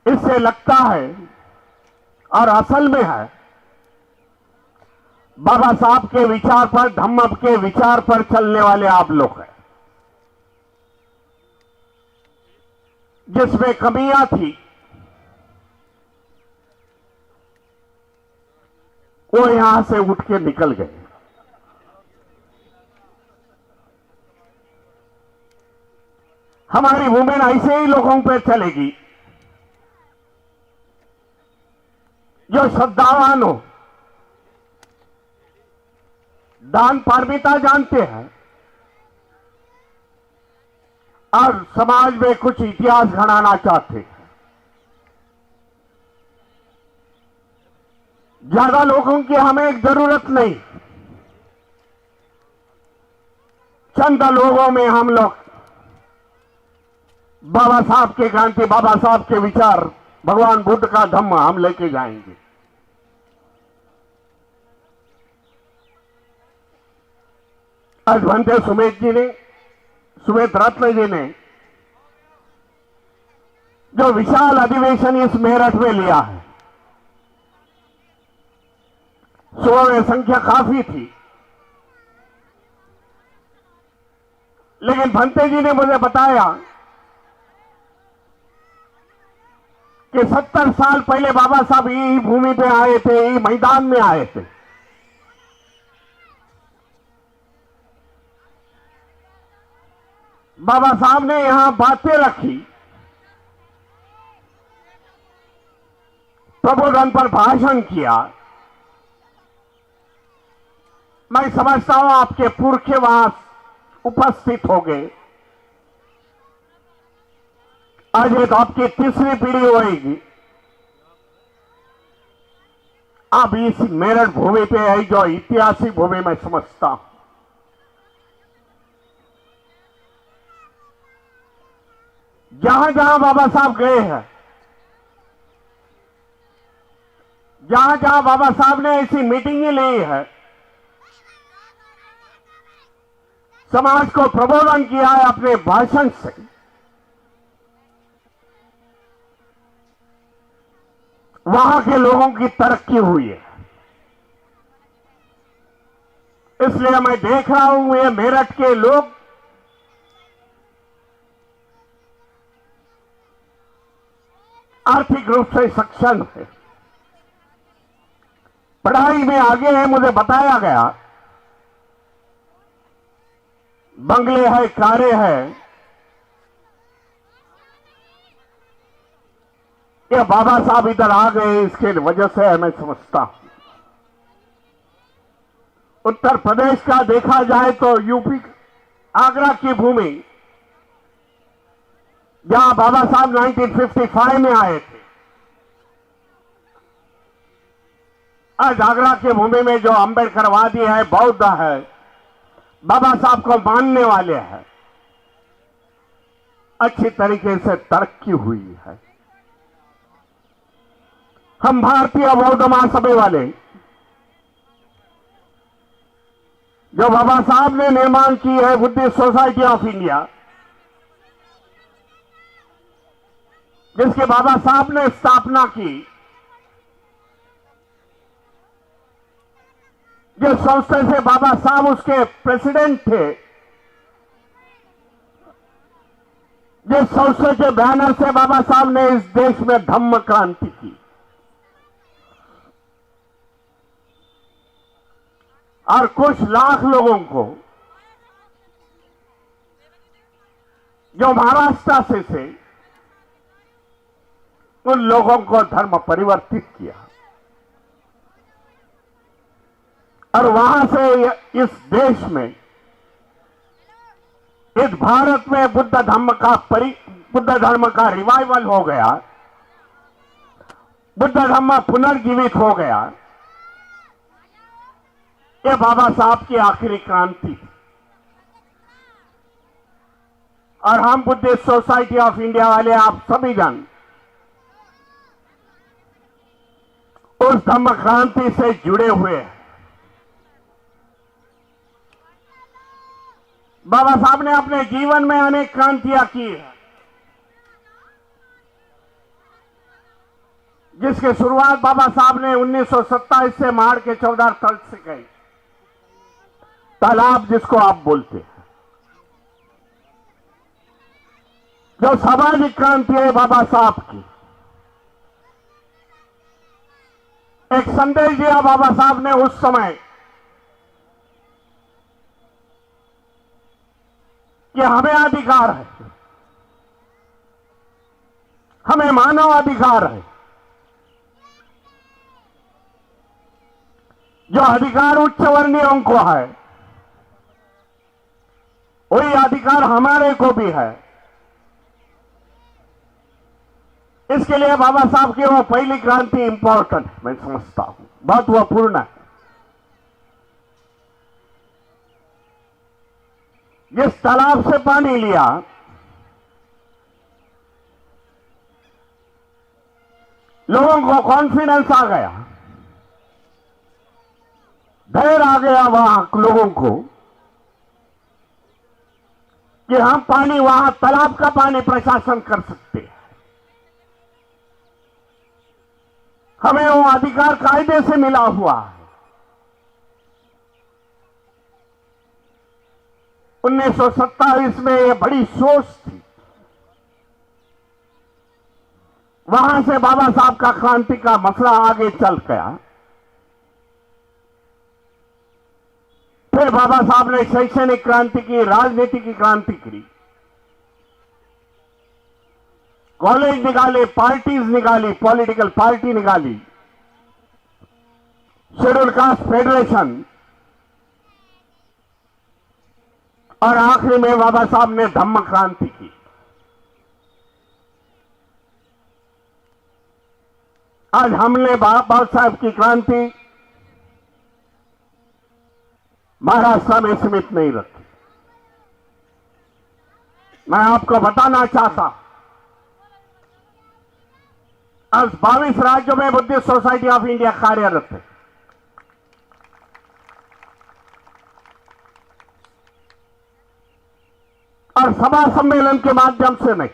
इससे लगता है और असल में है बाबा साहब के विचार पर, धम्म के विचार पर चलने वाले आप लोग हैं। जिसमें कमियां थी वो यहां से उठ के निकल गए। हमारी वुमेन ऐसे ही लोगों पे चलेगी जो श्रद्धावान हो, दान पारमिता जानते हैं और समाज में कुछ इतिहास गढ़ाना चाहते हैं। ज्यादा लोगों की हमें जरूरत नहीं, चंद लोगों में हम लोग बाबा साहब के क्रांति, बाबा साहब के विचार, भगवान बुद्ध का धम्म हम लेके जाएंगे। आज भंते सुमेध जी ने, सुमेध रत्न जी ने जो विशाल अधिवेशन इस मेरठ में लिया है, सुबह में संख्या काफी थी, लेकिन भंते जी ने मुझे बताया कि 70 साल पहले बाबा साहब यही भूमि पे आए थे, यही मैदान में आए थे। बाबा साहब ने यहां बातें रखी, प्रबोधन पर भाषण किया। मैं समझता हूं आपके पुरखे वहां उपस्थित हो गए। आज ये तो आपकी तीसरी पीढ़ी होगी, आप इस मेरठ भूमि पे है जो ऐतिहासिक भूमि में समझता हूं। जहां जहां बाबा साहब गए हैं, जहां जहां बाबा साहब ने ऐसी मीटिंगें ली है, समाज को प्रबोधन किया है अपने भाषण से, वहां के लोगों की तरक्की हुई है। इसलिए मैं देख रहा हूं ये मेरठ के लोग आर्थिक रूप से सक्षम है, पढ़ाई में आगे है। मुझे बताया गया बंगले है, कारें है, ये बाबा साहब इधर आ गए इसके वजह से है, मैं समझता हूं। उत्तर प्रदेश का देखा जाए तो यूपी, आगरा की भूमि जहां बाबा साहब 1955 में आए थे, आज आगरा की भूमि में जो अंबेडकरवादी है, बौद्ध है, बाबा साहब को मानने वाले हैं, अच्छी तरीके से तरक्की हुई है। हम भारतीय बौद्ध महासभा वाले जो बाबा साहब ने निर्माण की है बुद्धिस्ट सोसाइटी ऑफ इंडिया, जिसके बाबा साहब ने स्थापना की, जिस संस्था से बाबा साहब उसके प्रेसिडेंट थे, जिस संस्था के बैनर से बाबा साहब ने इस देश में धम्म क्रांति की, और कुछ लाख लोगों को जो महाराष्ट्र से थे, उन लोगों को धर्म परिवर्तित किया और वहां से इस देश में, इस भारत में बुद्ध धर्म का रिवाइवल हो गया, बुद्ध धर्म पुनर्जीवित हो गया। ये बाबा साहब की आखिरी क्रांति थी और हम बुद्धिस्ट सोसाइटी ऑफ इंडिया वाले, आप सभी जन उस धम्म क्रांति से जुड़े हुए हैं। बाबा साहब ने अपने जीवन में अनेक क्रांतियां की है। जिसकी शुरुआत बाबा साहब ने 1927 से माड़ के 14 तल से की, तालाब जिसको आप बोलते हैं, जो सामाजिक क्रांति है बाबा साहब की। एक संदेश दिया बाबा साहब ने उस समय कि हमें अधिकार है, हमें मानव अधिकार है। जो अधिकार उच्च वर्णीयों को है, वही अधिकार हमारे को भी है। इसके लिए बाबा साहब की वो पहली क्रांति इंपॉर्टेंट मैं समझता हूं, महत्वपूर्ण है। जिस तालाब से पानी लिया, लोगों को कॉन्फिडेंस आ गया, धैर्य आ गया वहां लोगों को कि हम पानी, वहां तालाब का पानी प्रशासन कर सकते हैं। हमें वो अधिकार कायदे से मिला हुआ है। 1927 में ये बड़ी सोच थी। वहां से बाबा साहब का क्रांति का मसला आगे चल गया। फिर बाबा साहब ने शैक्षणिक क्रांति की, राजनीति की क्रांति की, कॉलेज निकाले, पार्टीज निकाली, पॉलिटिकल पार्टी निकाली, शेड्यूल कास्ट फेडरेशन, और आखिरी में बाबा साहब ने धम्म क्रांति की। आज हमने बाबा साहब की क्रांति महाराष्ट्र में सीमित नहीं रखी। मैं आपको बताना चाहता, आज 22 राज्यों में बुद्धिस्ट सोसाइटी ऑफ इंडिया कार्यरत है। और सभा सम्मेलन के माध्यम से नहीं,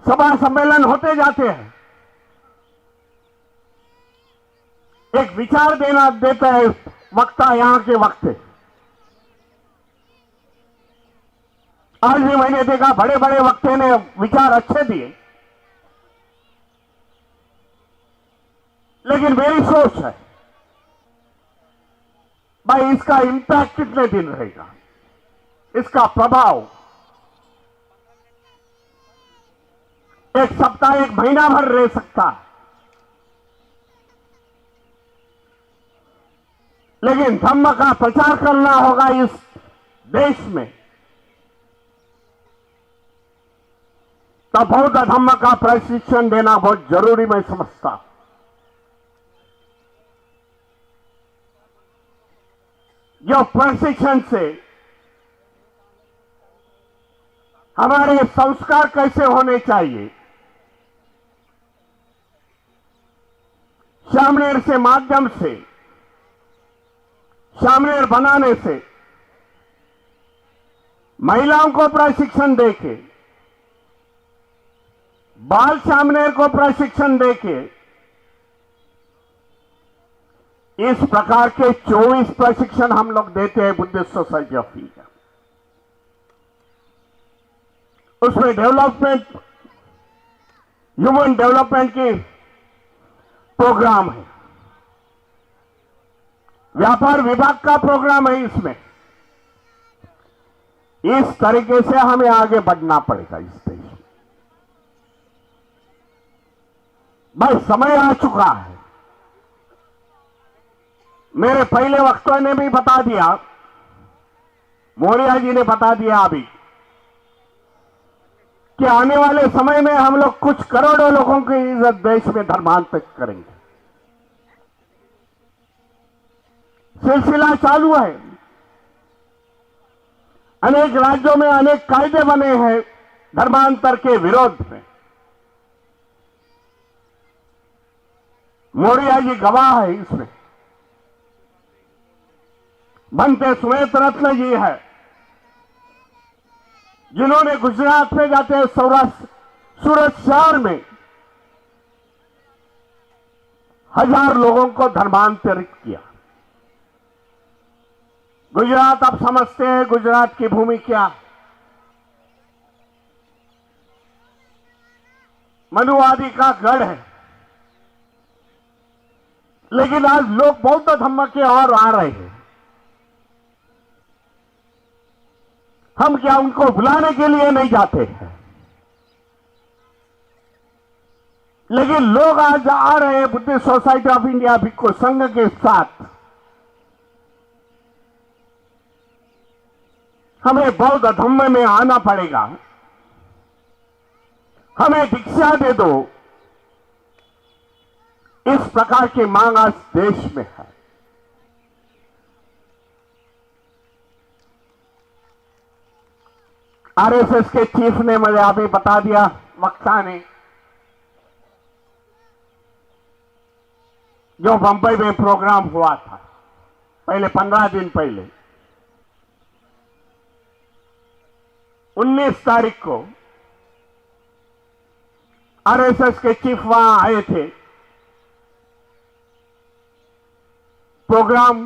सभा सम्मेलन होते जाते हैं, एक विचार देना देता है वक्ता, यहां के वक्ते। आज भी मैंने देखा बड़े बड़े वक्ते ने विचार अच्छे दिए, लेकिन मेरी सोच है भाई इसका इंपैक्ट कितने दिन रहेगा, इसका प्रभाव एक सप्ताह, एक महीना भर रह सकता है, लेकिन धम्म का प्रचार करना होगा इस देश में। तो बौद्ध धम्म का प्रशिक्षण देना बहुत जरूरी मैं समझता हूं। जो प्रशिक्षण से हमारे संस्कार कैसे होने चाहिए, सामनेर से माध्यम से, सामनेर बनाने से, महिलाओं को प्रशिक्षण देके, बाल सामनेर को प्रशिक्षण देके, इस प्रकार के 24 प्रशिक्षण हम लोग देते हैं बुद्धिस्ट सोसाइटी ऑफ इंडिया। उसमें डेवलपमेंट, ह्यूमन डेवलपमेंट की प्रोग्राम है, व्यापार विभाग का प्रोग्राम है। इसमें इस तरीके से हमें आगे बढ़ना पड़ेगा इस देश में। बस समय आ चुका है। मेरे पहले वक्तों ने भी बता दिया, मौर्य जी ने बता दिया अभी, कि आने वाले समय में हम लोग कुछ करोड़ों लोगों की इज्जत देश में धर्मांतरित करेंगे। सिलसिला चालू है। अनेक राज्यों में अनेक कायदे बने हैं धर्मांतर के विरोध में। मौर्य जी गवाह है इसमें। बनते सुमेत रत्न जी है, जिन्होंने गुजरात में जाते सूरत शहर में 1000 लोगों को धर्मांतरित किया। गुजरात आप समझते हैं, गुजरात की भूमि क्या, मनुवादी का गढ़ है। लेकिन आज लोग बौद्ध धर्म के और आ रहे हैं। हम क्या उनको बुलाने के लिए नहीं जाते हैं, लेकिन लोग आज आ रहे हैं बुद्धिस्ट सोसाइटी ऑफ इंडिया भिक्खु संघ के साथ। हमें बौद्ध धर्म में आना पड़ेगा, हमें दीक्षा दे दो, इस प्रकार की मांग आज देश में है। आरएसएस के चीफ ने मुझे अभी बता दिया, वक्ता ने, जो बंबई में प्रोग्राम हुआ था पहले 15 दिन पहले, 19 तारीख को आरएसएस के चीफ वहां आए थे। प्रोग्राम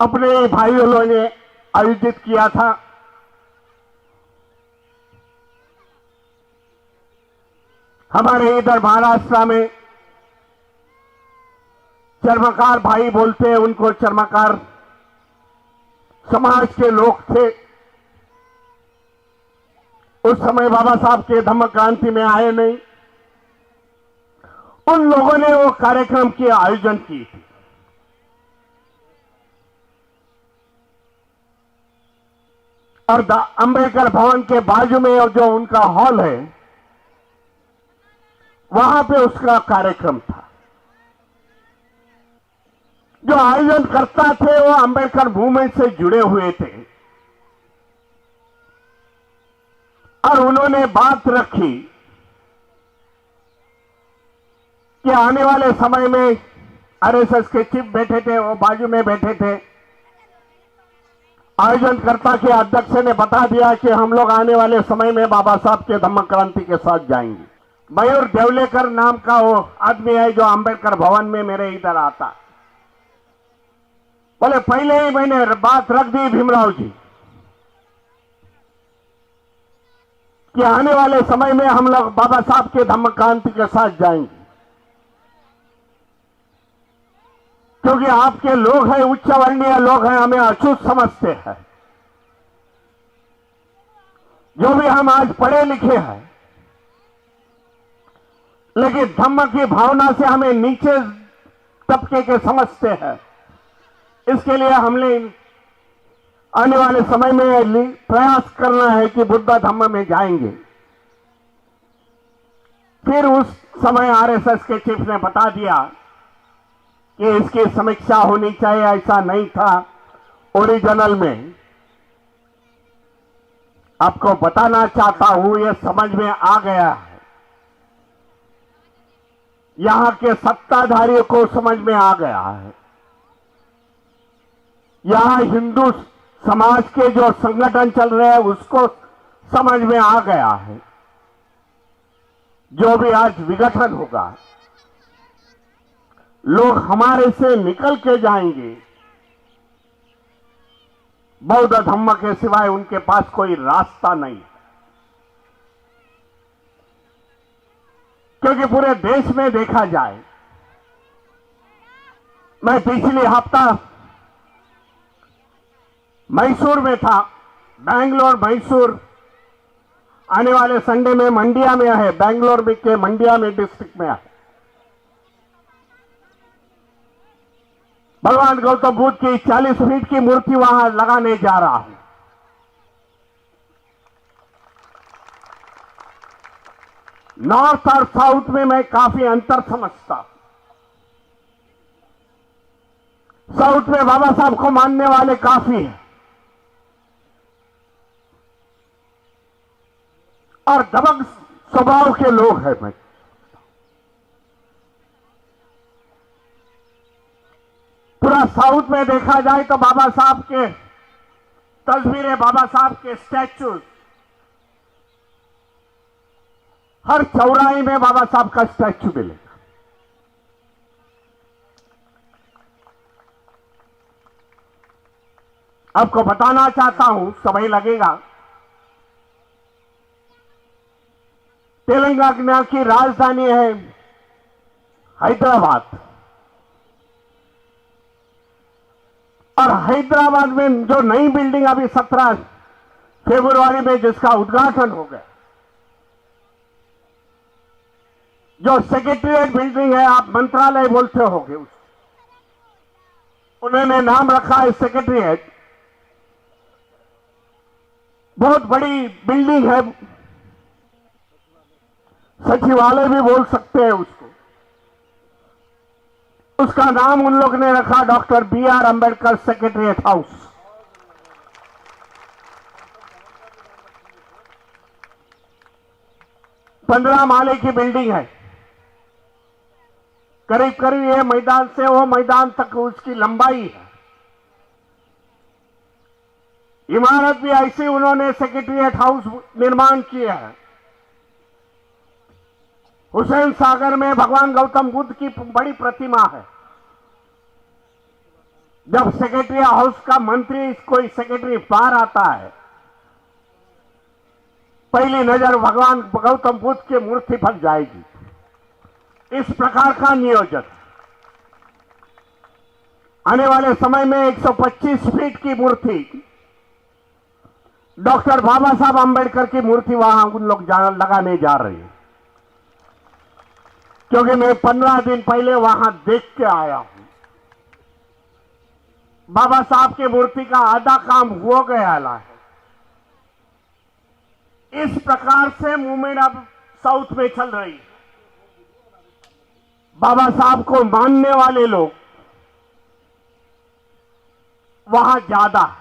अपने भाइयों ने आयोजित किया था। हमारे इधर महाराष्ट्र में चर्मकार भाई बोलते हैं, उनको चर्मकार समाज के लोग थे। उस समय बाबा साहब के धम्म क्रांति में आए नहीं, उन लोगों ने वो कार्यक्रम की आयोजन की थी। और अंबेडकर भवन के बाजू में जो उनका हॉल है, वहां पे उसका कार्यक्रम था। जो आयोजन करता थे वो अंबेडकर मूवमेंट से जुड़े हुए थे, और उन्होंने बात रखी कि आने वाले समय में आरएसएस के चीफ बैठे थे, वो बाजू में बैठे थे। आयोजनकर्ता के अध्यक्ष ने बता दिया कि हम लोग आने वाले समय में बाबा साहब के धम्म क्रांति के साथ जाएंगे। मयूर देवलेकर नाम का वो आदमी है जो अंबेडकर भवन में मेरे इधर आता, बोले पहले ही मैंने बात रख दी भीमराव जी कि आने वाले समय में हम लोग बाबा साहब के धम्म क्रांति के साथ जाएंगे, क्योंकि आपके लोग हैं, उच्च वर्णीय लोग हैं, हमें अछूत समझते हैं। जो भी हम आज पढ़े लिखे हैं, लेकिन धम्म की भावना से हमें नीचे तबके के समझते हैं। इसके लिए हमने आने वाले समय में प्रयास करना है कि बुद्ध धम्म में जाएंगे। फिर उस समय आरएसएस के चीफ ने बता दिया कि इसकी समीक्षा होनी चाहिए, ऐसा नहीं था ओरिजिनल में। आपको बताना चाहता हूं, यह समझ में आ गया है, यहां के सत्ताधारियों को समझ में आ गया है, यहां हिंदू समाज के जो संगठन चल रहे हैं उसको समझ में आ गया है। जो भी आज विघटन होगा, लोग हमारे से निकल के जाएंगे, बौद्ध धम्म के सिवाय उनके पास कोई रास्ता नहीं है। क्योंकि पूरे देश में देखा जाए, मैं पिछले हफ्ता मैसूर में था, बैंगलोर मैसूर, आने वाले संडे में मंडिया में है, बैंगलोर में के मंडिया में डिस्ट्रिक्ट में है। भगवान गौतम बुद्ध की 40 फीट की मूर्ति वहां लगाने जा रहा हूं। नॉर्थ और साउथ में मैं काफी अंतर समझता हूं। साउथ में बाबा साहब को मानने वाले काफी हैं, और दबंग स्वभाव के लोग हैं। मैं पूरा साउथ में देखा जाए तो बाबा साहब के तस्वीरें, बाबा साहब के स्टैच्यूज हर चौराहे में बाबा साहब का स्टैच्यू मिलेगा। आपको बताना चाहता हूं, समय लगेगा। तेलंगाना की राजधानी है हैदराबाद, और हैदराबाद में जो नई बिल्डिंग अभी 17 फरवरी में जिसका उद्घाटन हो गया, जो सेक्रेटरीट बिल्डिंग है, आप मंत्रालय बोलते होंगे उसको, उन्होंने नाम रखा है सेक्रेटरीट। बहुत बड़ी बिल्डिंग है, सचिवालय भी बोल सकते हैं उसको। उसका नाम उन लोग ने रखा doctor BR Ambedkar secretariat house. पंद्रह माले की बिल्डिंग है। करीब करीब ये मैदान से वो मैदान तक उसकी लंबाई है। इमारत भी ऐसी उन्होंने सेक्रेटरीट हाउस निर्माण किया है। हुसैन सागर में भगवान गौतम बुद्ध की बड़ी प्रतिमा है। जब सेक्रेटरी हाउस का मंत्री कोई सेक्रेटरी बाहर आता है, पहली नजर भगवान गौतम बुद्ध की मूर्ति पर जाएगी। इस प्रकार का नियोजन। आने वाले समय में 125 फीट की मूर्ति, डॉक्टर बाबा साहब अंबेडकर की मूर्ति वहां उन लोग लगाने जा रहे हैं। क्योंकि मैं 15 दिन पहले वहां देख के आया हूं। बाबा साहब की मूर्ति का आधा काम हो गया है। इस प्रकार से मूवमेंट अब साउथ में चल रही है। बाबा साहब को मानने वाले लोग वहां ज्यादा है।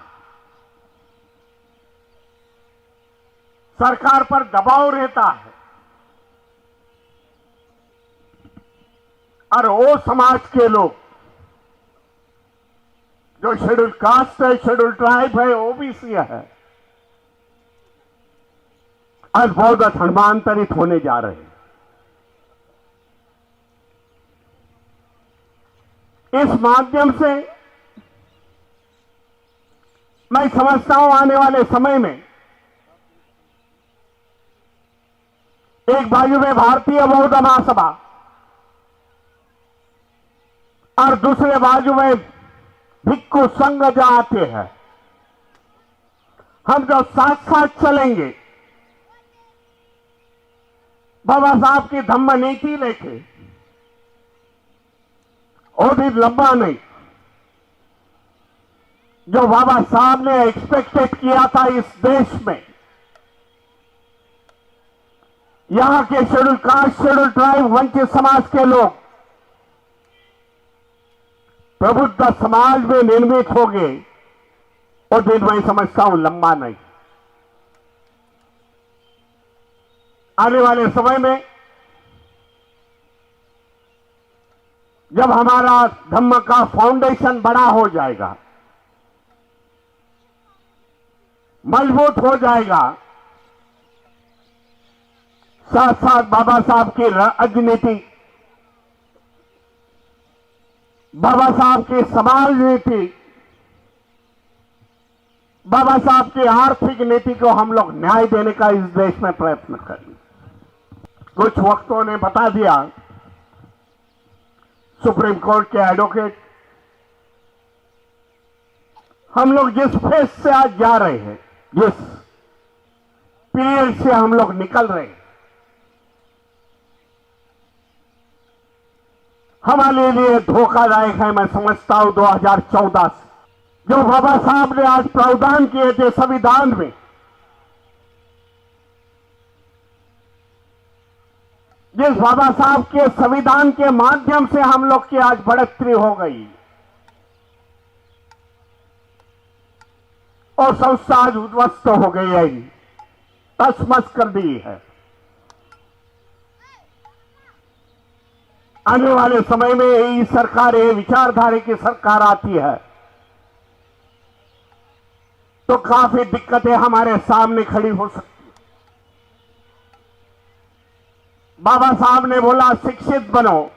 सरकार पर दबाव रहता है, और वो समाज के लोग जो शेड्यूल कास्ट है, शेड्यूल ट्राइब है, ओबीसी है, आज बहुत धर्मांतरित होने जा रहे हैं। इस माध्यम से मैं समझता हूं आने वाले समय में एक बाजू में भारतीय बौद्ध महासभा और दूसरे बाजू में भिक्खु संघ जहां आते हैं, हम जो साथ साथ चलेंगे, बाबा साहब की धम्म नीति लेके, और भी लंबा नहीं, जो बाबा साहब ने एक्सपेक्टेड किया था इस देश में, यहां के शेड्यूल कास्ट, शेड्यूल ट्राइब, वंचित समाज के लोग प्रबुद्ध समाज में निर्मित हो गए, और दिन मैं समझता हूं लंबा नहीं। आने वाले समय में जब हमारा धम्म का फाउंडेशन बड़ा हो जाएगा, मजबूत हो जाएगा, साथ साथ बाबा साहब की राजनीति, बाबा साहब की समाज नीति, बाबा साहब की आर्थिक नीति को हम लोग न्याय देने का इस देश में प्रयत्न करेंगे। कुछ वक्तों ने बता दिया, सुप्रीम कोर्ट के एडवोकेट, हम लोग जिस फेज से आज जा रहे हैं, जिस पीरियड से हम लोग निकल रहे हैं, हमारे लिए धोखादायक है। मैं समझता हूं 2014 से जो बाबा साहब ने आज प्रावधान किए थे संविधान में, जिस बाबा साहब के संविधान के माध्यम से हम लोग की आज बढ़ोतरी हो गई और संस्था आज उद्ध्वस्त हो गई है, तसमस कर दी है। आने वाले समय में यही सरकार, ये विचारधारा की सरकार आती है तो काफी दिक्कतें हमारे सामने खड़ी हो सकती है। बाबा साहब ने बोला शिक्षित बनो,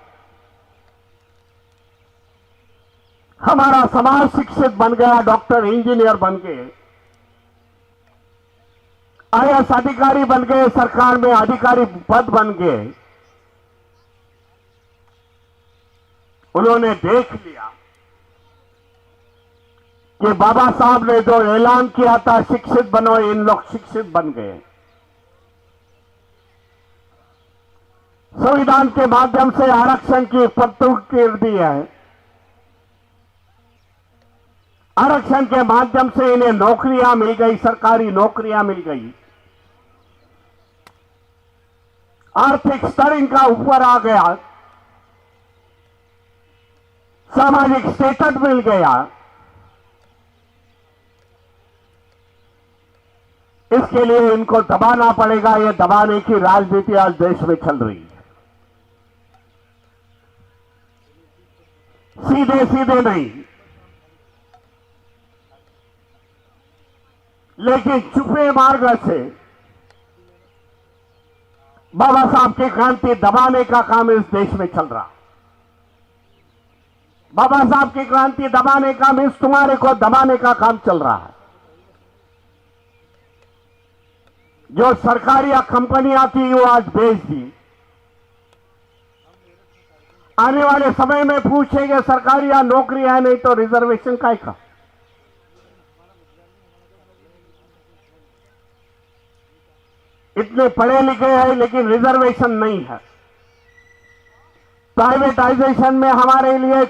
हमारा समाज शिक्षित बन गया, डॉक्टर इंजीनियर बन गए, आईएएस अधिकारी बन गए, सरकार में अधिकारी पद बन गए। उन्होंने देख लिया कि बाबा साहब ने जो ऐलान किया था शिक्षित बनो, इन लोग शिक्षित बन गए। संविधान के माध्यम से आरक्षण की प्रस्तुति दी है, आरक्षण के माध्यम से इन्हें नौकरियां मिल गई, सरकारी नौकरियां मिल गई, आर्थिक स्तर इनका ऊपर आ गया, सामाजिक स्टेटस मिल गया। इसके लिए इनको दबाना पड़ेगा। ये दबाने की राजनीति आज देश में चल रही है, सीधे सीधे नहीं, लेकिन छुपे मार्ग से बाबा साहब की क्रांति दबाने का काम इस देश में चल रहा। बाबा साहब की क्रांति दबाने का मीन्स तुम्हारे को दबाने का काम चल रहा है। जो सरकारी या कंपनियां थी वो आज बेच दी। आने वाले समय में पूछेंगे सरकारी या नौकरी है नहीं तो रिजर्वेशन काय का। इतने पढ़े लिखे हैं लेकिन रिजर्वेशन नहीं है। प्राइवेटाइजेशन में हमारे लिए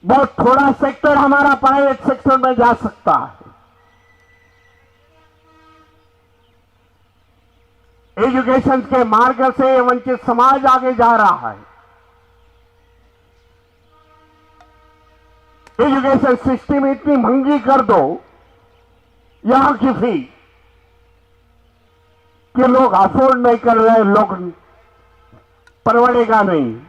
बहुत थोड़ा सेक्टर हमारा प्राइवेट सेक्टर में जा सकता है। एजुकेशन के मार्ग से वंचित समाज आगे जा रहा है। एजुकेशन सिस्टम इतनी महंगी कर दो यहां की फी कि लोग अफोर्ड नहीं कर रहे, लोग परवड़ेगा नहीं।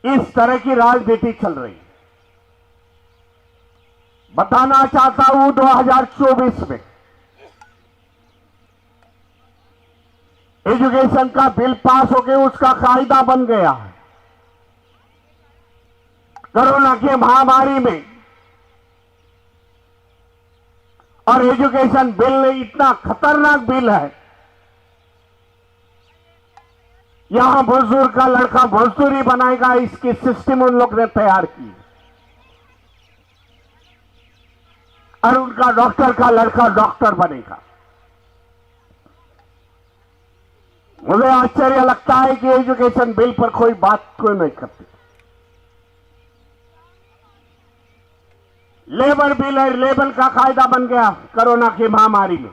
इस तरह की राजनीति चल रही है। बताना चाहता हूं 2024 में एजुकेशन का बिल पास होकर उसका कायदा बन गया है। कोरोना की महामारी में और एजुकेशन बिल इतना खतरनाक बिल है, यहां मजदूर का लड़का मजदूरी बनाएगा, इसकी सिस्टम उन लोग ने तैयार की। और उनका डॉक्टर का लड़का डॉक्टर बनेगा। मुझे आश्चर्य लगता है कि एजुकेशन बिल पर कोई बात कोई नहीं करती। लेबर बिल है, लेबर का कायदा बन गया कोरोना की महामारी में।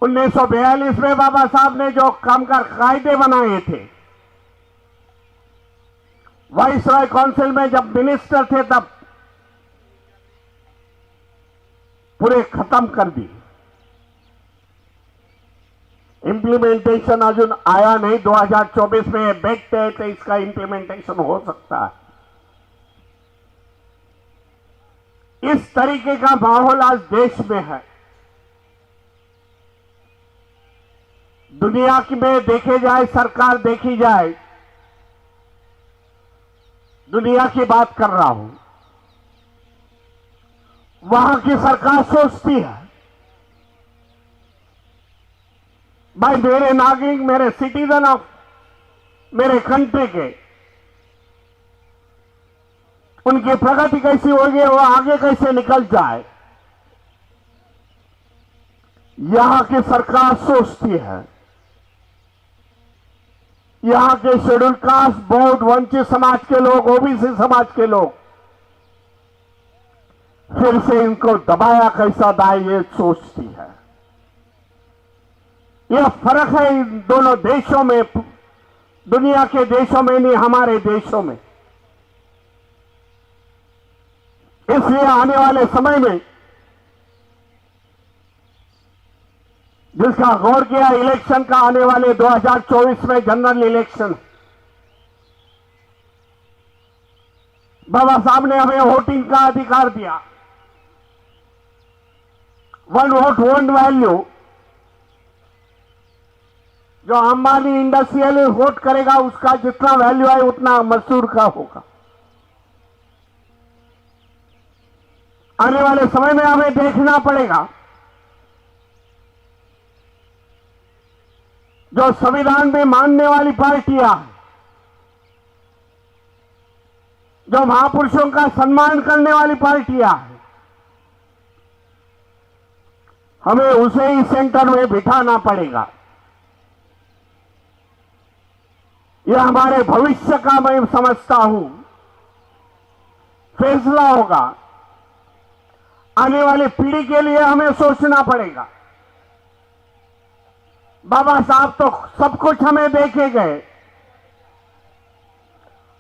1942 में बाबा साहब ने जो कामगार कायदे बनाए थे, वाइसरॉय काउंसिल में जब मिनिस्टर थे तब पूरे खत्म कर दिए। इंप्लीमेंटेशन अजून आया नहीं। 2024 में बैठते हैं तो इसका इंप्लीमेंटेशन हो सकता है। इस तरीके का माहौल आज देश में है। दुनिया में देखे जाए, सरकार देखी जाए, दुनिया की बात कर रहा हूं, वहां की सरकार सोचती है भाई मेरे नागरिक, मेरे सिटीजन ऑफ मेरे कंट्री के, उनकी प्रगति कैसी होगी, वो आगे कैसे निकल जाए, यहां की सरकार सोचती है। यहां के शेड्यूल कास्ट, बौद्ध, वंचित समाज के लोग, ओबीसी समाज के लोग फिर से इनको दबाया कैसा जाए ये सोचती है। यह फर्क है इन दोनों देशों में, दुनिया के देशों में नहीं, हमारे देशों में। इसलिए आने वाले समय में जिसका गौर किया इलेक्शन का, आने वाले 2024 में जनरल इलेक्शन, बाबा साहब ने हमें वोटिंग का अधिकार दिया वन वोट वन वैल्यू, जो अंबानी इंडस्ट्रियल वोट करेगा उसका जितना वैल्यू है उतना मजदूर का होगा। आने वाले समय में हमें देखना पड़ेगा जो संविधान में मानने वाली पार्टियां, जो महापुरुषों का सम्मान करने वाली पार्टियां, हमें उसे ही सेंटर में बिठाना पड़ेगा। यह हमारे भविष्य का मैं समझता हूं फैसला होगा। आने वाली पीढ़ी के लिए हमें सोचना पड़ेगा। बाबा साहब तो सब कुछ हमें देके गए,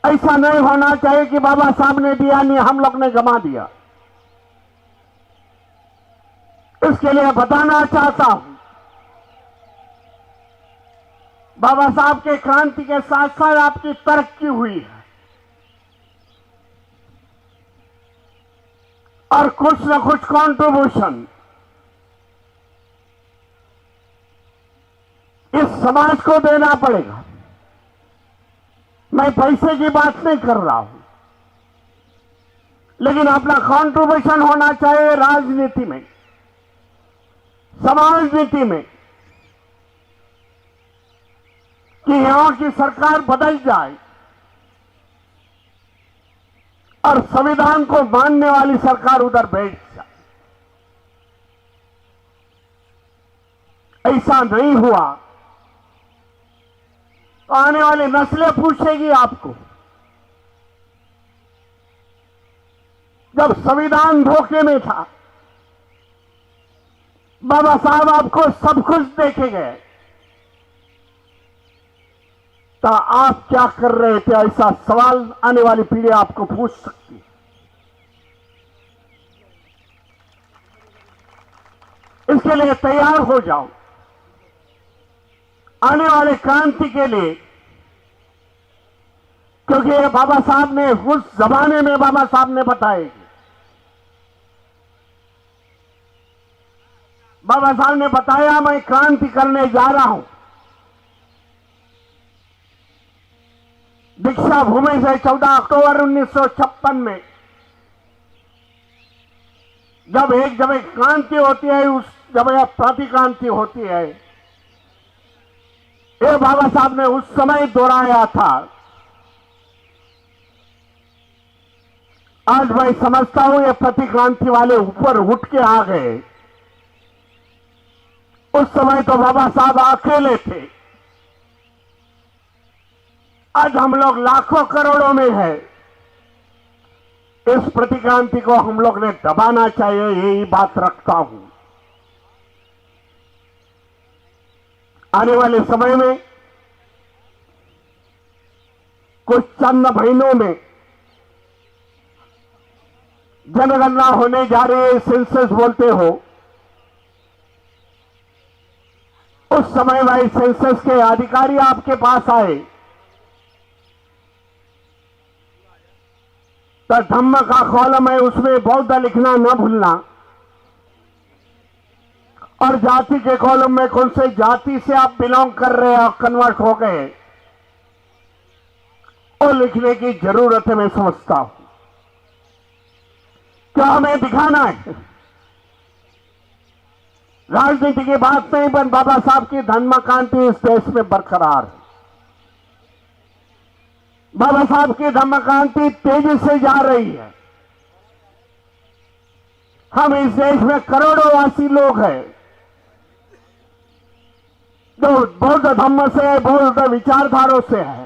ऐसा नहीं होना चाहिए कि बाबा साहब ने दिया नहीं हम लोग ने गमा दिया। इसके लिए बताना चाहता हूं, बाबा साहब के क्रांति के साथ साथ आपकी तरक्की हुई है और कुछ न कुछ कंट्रीब्यूशन इस समाज को देना पड़ेगा। मैं पैसे की बात नहीं कर रहा हूं, लेकिन अपना कंट्रीब्यूशन होना चाहिए राजनीति में, समाज नीति में, कि यहां की सरकार बदल जाए और संविधान को मानने वाली सरकार उधर बैठ जाए। ऐसा नहीं हुआ तो आने वाली नस्लें पूछेगी आपको, जब संविधान धोखे में था, बाबा साहब आपको सब कुछ देके गए, तो आप क्या कर रहे थे? ऐसा सवाल आने वाली पीढ़ी आपको पूछ सकती है। इसके लिए तैयार हो जाओ आने वाले क्रांति के लिए, क्योंकि ये बाबा साहब ने उस जमाने में बाबा साहब ने बताएगी, बाबा साहब ने बताया मैं क्रांति करने जा रहा हूं। दीक्षा भूमि से 14 अक्टूबर 1956 में जब एक क्रांति होती है, उस जब एक प्रतिक्रांति होती है, ये बाबा साहब ने उस समय दोहराया था। आज मैं समझता हूं ये प्रतिक्रांति वाले ऊपर उठ के आ गए। उस समय तो बाबा साहब अकेले थे, आज हम लोग लाखों करोड़ों में है। इस प्रतिक्रांति को हम लोग ने दबाना चाहिए, यही बात रखता हूं। आने वाले समय में कुछ चंद महीनों में जनगणना होने जा रही है, सेंसस बोलते हो। उस समय भाई सेंसस के अधिकारी आपके पास आए तो धम्म का कॉलम है, उसमें बौद्ध लिखना न भूलना, और जाति के कॉलम में कौन से जाति से आप बिलोंग कर रहे हैं, कन्वर्ट हो गए, और लिखने की जरूरत है। मैं समझता हूं क्या हमें दिखाना है, राजनीति की बात नहीं, पर बाबा साहब की धर्म क्रांति इस देश में बरकरार है। बाबा साहब की धर्म क्रांति तेजी से जा रही है। हम इस देश में करोड़ों वासी लोग हैं जो बौद्ध धर्म से, बौद्ध विचारधारों से है।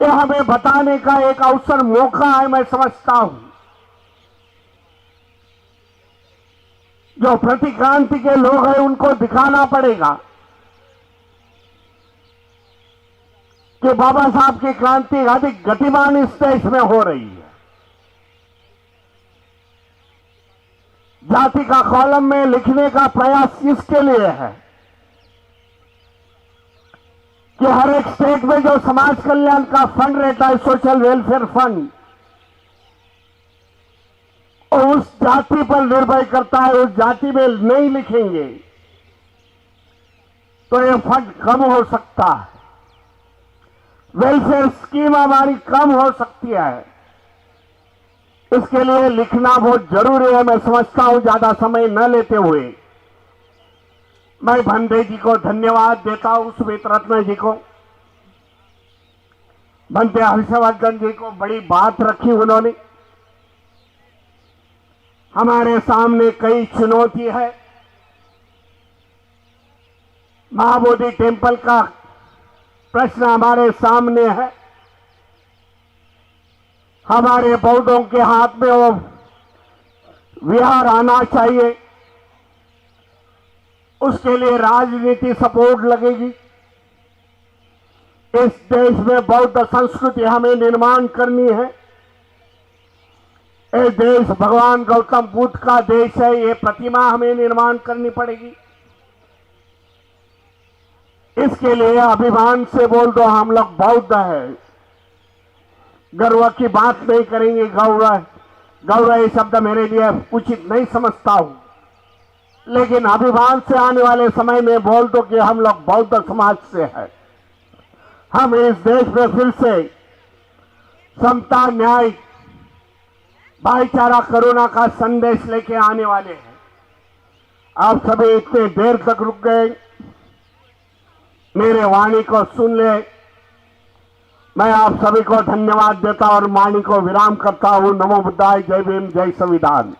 ये हमें बताने का एक अवसर, मौका है। मैं समझता हूं जो प्रतिक्रांति के लोग हैं उनको दिखाना पड़ेगा कि बाबा साहब की क्रांति अधिक गतिमान इस देश में हो रही है। जाति का कॉलम में लिखने का प्रयास इसके लिए है कि हर एक स्टेट में जो समाज कल्याण का फंड रहता है, सोशल वेलफेयर फंड, और उस जाति पर निर्भर करता है, उस जाति में नहीं लिखेंगे तो ये फंड कम हो सकता है, वेलफेयर स्कीम हमारी कम हो सकती है। इसके लिए लिखना बहुत जरूरी है। मैं समझता हूं, ज्यादा समय न लेते हुए मैं भंडे जी को धन्यवाद देता हूं, सुमित रत्न जी को, भंते हर्षवर्धन जी को। बड़ी बात रखी उन्होंने। हमारे सामने कई चुनौती है। महाबोधि टेम्पल का प्रश्न हमारे सामने है। हमारे बौद्धों के हाथ में वो विहार आना चाहिए, उसके लिए राजनीति सपोर्ट लगेगी। इस देश में बौद्ध संस्कृति हमें निर्माण करनी है। ये देश भगवान गौतम बुद्ध का देश है, ये प्रतिमा हमें निर्माण करनी पड़ेगी। इसके लिए अभिमान से बोल दो हम लोग बौद्ध है, गर्व की बात नहीं करेंगे। गौरव ये शब्द मेरे लिए उचित नहीं समझता हूं, लेकिन अभिमान से आने वाले समय में बोल दो कि हम लोग बौद्ध समाज से हैं। हम इस देश में फिर से समता, न्याय, भाईचारा, करुणा का संदेश लेके आने वाले हैं। आप सभी इतने देर तक रुक गए, मेरे वाणी को सुन ले। मैं आप सभी को धन्यवाद देता और वाणी को विराम करता हूं। नमो बुद्धाय, जय भीम, जय संविधान।